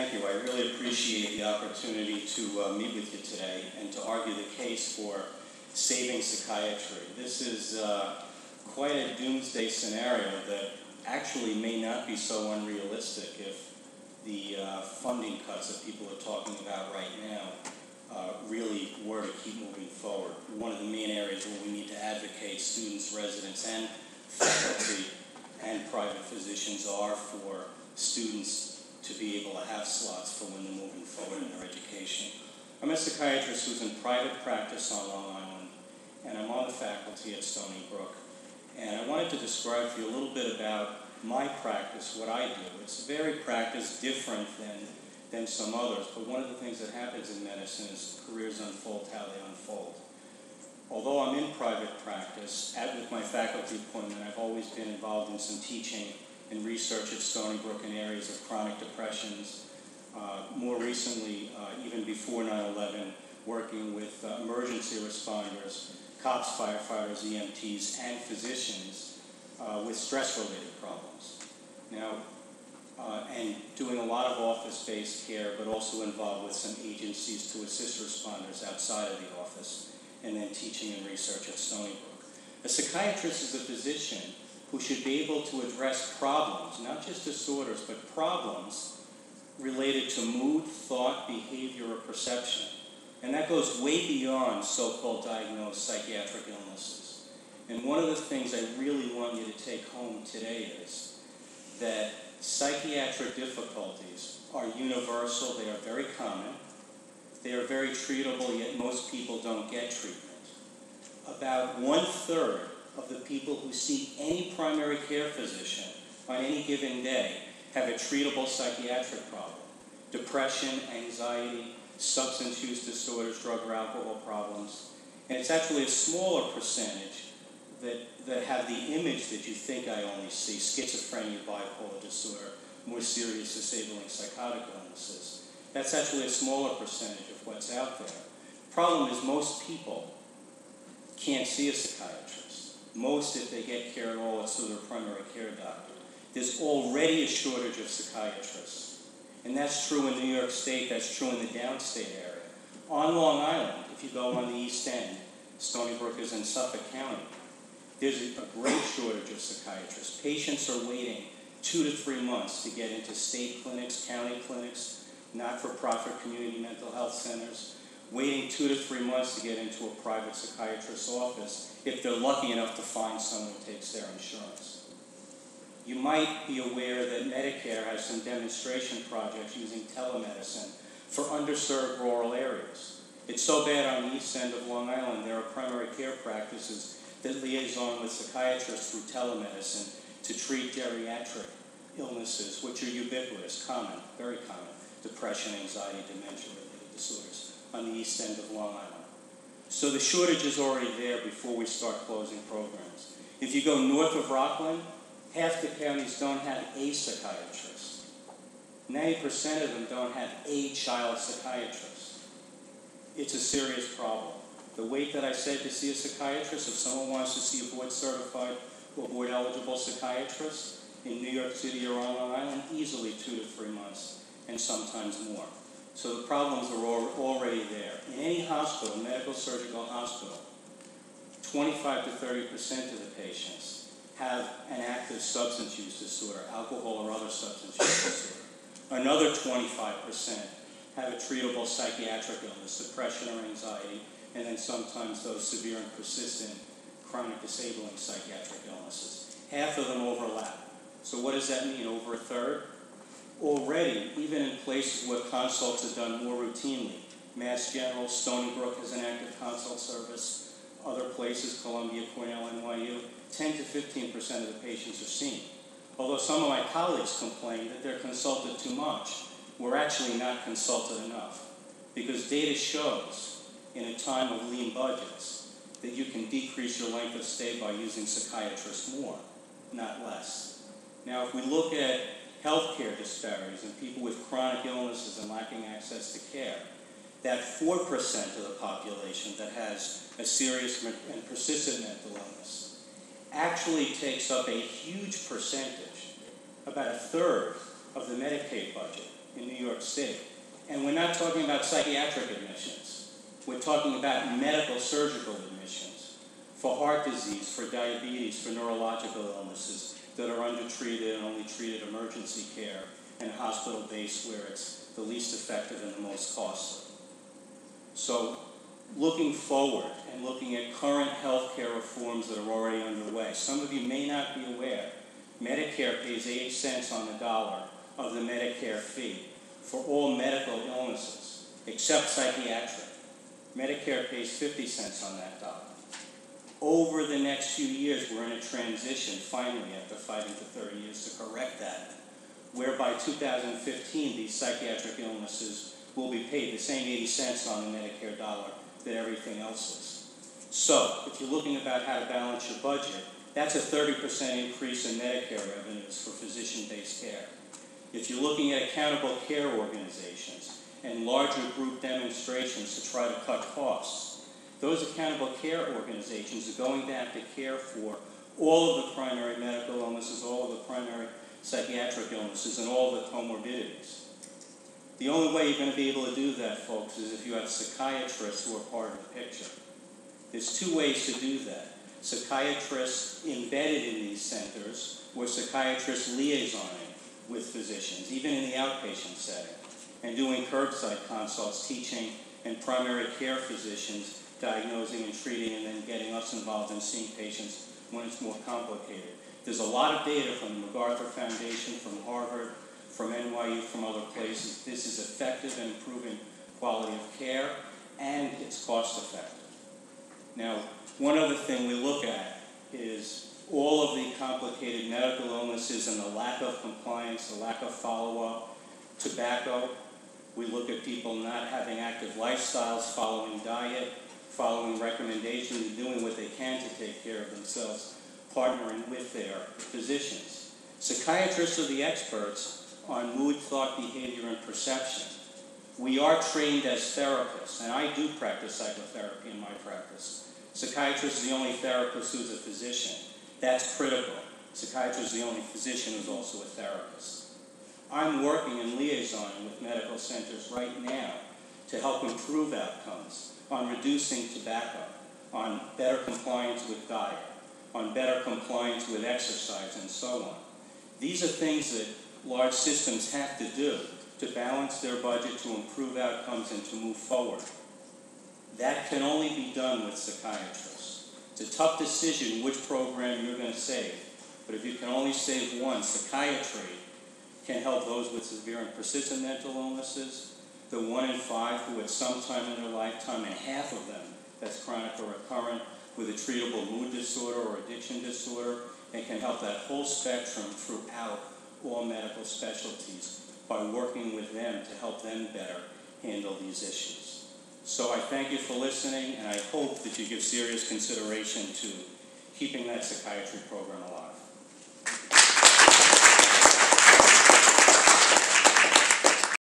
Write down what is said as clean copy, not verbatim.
Thank you. I really appreciate the opportunity to meet with you today and to argue the case for saving psychiatry. This is quite a doomsday scenario that actually may not be so unrealistic if the funding cuts that people are talking about right now really were to keep moving forward. One of the main areas where we need to advocate students, residents, and faculty and private physicians are for students to be able to have slots for when they're moving forward in their education. I'm a psychiatrist who's in private practice on Long Island, and I'm on the faculty at Stony Brook. And I wanted to describe for you a little bit about my practice, what I do. It's very practice different than some others, but one of the things that happens in medicine is careers unfold how they unfold. Although I'm in private practice, with my faculty appointment, I've always been involved in some teaching and research at Stony Brook in areas of chronic depressions. More recently, even before 9/11, working with emergency responders, cops, firefighters, EMTs, and physicians with stress-related problems. Now, and doing a lot of office-based care, but also involved with some agencies to assist responders outside of the office, and then teaching and research at Stony Brook. A psychiatrist is a physician who should be able to address problems, not just disorders, but problems related to mood, thought, behavior, or perception. And that goes way beyond so-called diagnosed psychiatric illnesses. And one of the things I really want you to take home today is that psychiatric difficulties are universal, they are very common, they are very treatable, yet most people don't get treatment. About 1/3 of the people who see any primary care physician on any given day have a treatable psychiatric problem. Depression, anxiety, substance use disorders, drug or alcohol problems. And it's actually a smaller percentage that have the image that you think I only see: schizophrenia, bipolar disorder, more serious disabling psychotic illnesses. That's actually a smaller percentage of what's out there. Problem is, most people can't see a psychiatrist. Most, if they get care at all, it's through their primary care doctor. There's already a shortage of psychiatrists. And that's true in New York State, that's true in the downstate area. On Long Island, if you go on the East End, Stony Brook is in Suffolk County, there's a great shortage of psychiatrists. Patients are waiting 2 to 3 months to get into state clinics, county clinics, not-for-profit community mental health centers, waiting 2 to 3 months to get into a private psychiatrist's office if they're lucky enough to find someone who takes their insurance. You might be aware that Medicare has some demonstration projects using telemedicine for underserved rural areas. It's so bad on the east end of Long Island, there are primary care practices that liaison with psychiatrists through telemedicine to treat geriatric illnesses, which are ubiquitous, common, very common: depression, anxiety, dementia-related disorders on the east end of Long Island. So the shortage is already there before we start closing programs. If you go north of Rockland, half the counties don't have a psychiatrist. 90% of them don't have a child psychiatrist. It's a serious problem. The wait that I said to see a psychiatrist, if someone wants to see a board-certified or board-eligible psychiatrist in New York City or on Long Island, easily 2 to 3 months, and sometimes more. So the problems are already there. In any hospital, medical surgical hospital, 25 to 30% of the patients have an active substance use disorder, alcohol or other substance use disorder. Another 25% have a treatable psychiatric illness, depression or anxiety, and then sometimes those severe and persistent chronic disabling psychiatric illnesses. Half of them overlap. So what does that mean? Over 1/3? Already, even in places where consults are done more routinely, Mass General, Stony Brook has an active consult service, other places, Columbia, Cornell, NYU, 10 to 15% of the patients are seen. Although some of my colleagues complain that they're consulted too much, we're actually not consulted enough, because data shows in a time of lean budgets that you can decrease your length of stay by using psychiatrists more, not less. Now, if we look at healthcare disparities and people with chronic illnesses and lacking access to care, that 4% of the population that has a serious and persistent mental illness actually takes up a huge percentage, about 1/3 of the Medicaid budget in New York State. And we're not talking about psychiatric admissions. We're talking about medical surgical admissions for heart disease, for diabetes, for neurological illnesses that are undertreated and only treated emergency care and hospital-based where it's the least effective and the most costly. So looking forward and looking at current healthcare reforms that are already underway, some of you may not be aware, Medicare pays 80 cents on the dollar of the Medicare fee for all medical illnesses, except psychiatric. Medicare pays 50 cents on that dollar. Over the next few years, we're in a transition, finally, after fighting for 30 years to correct that, where by 2015, these psychiatric illnesses will be paid the same 80 cents on the Medicare dollar that everything else is. So, if you're looking about how to balance your budget, that's a 30% increase in Medicare revenues for physician-based care. If you're looking at accountable care organizations and larger group demonstrations to try to cut costs, those accountable care organizations are going to have to care for all of the primary medical illnesses, all of the primary psychiatric illnesses, and all of the comorbidities. The only way you're going to be able to do that, folks, is if you have psychiatrists who are part of the picture. There's two ways to do that. Psychiatrists embedded in these centers or psychiatrists liaisoning with physicians, even in the outpatient setting, and doing curbside consults, teaching, and primary care physicians diagnosing and treating and then getting us involved in seeing patients when it's more complicated. There's a lot of data from the MacArthur Foundation, from Harvard, from NYU, from other places. This is effective in improving quality of care, and it's cost effective. Now, one other thing we look at is all of the complicated medical illnesses and the lack of compliance, the lack of follow-up. Tobacco, we look at people not having active lifestyles, following diet, following recommendations, and doing what they can to take care of themselves, partnering with their physicians. Psychiatrists are the experts on mood, thought, behavior, and perception. We are trained as therapists, and I do practice psychotherapy in my practice. Psychiatrist is the only therapist who's a physician. That's critical. Psychiatrist is the only physician who's also a therapist. I'm working in liaison with medical centers right now to help improve outcomes on reducing tobacco, on better compliance with diet, on better compliance with exercise, and so on. These are things that large systems have to do to balance their budget, to improve outcomes, and to move forward. That can only be done with psychiatrists. It's a tough decision which program you're going to save, but if you can only save one, psychiatry can help those with severe and persistent mental illnesses, the 1 in 5 who at some time in their lifetime, and half of them that's chronic or recurrent, with a treatable mood disorder or addiction disorder, and can help that whole spectrum throughout all medical specialties by working with them to help them better handle these issues. So I thank you for listening, and I hope that you give serious consideration to keeping that psychiatry program alive.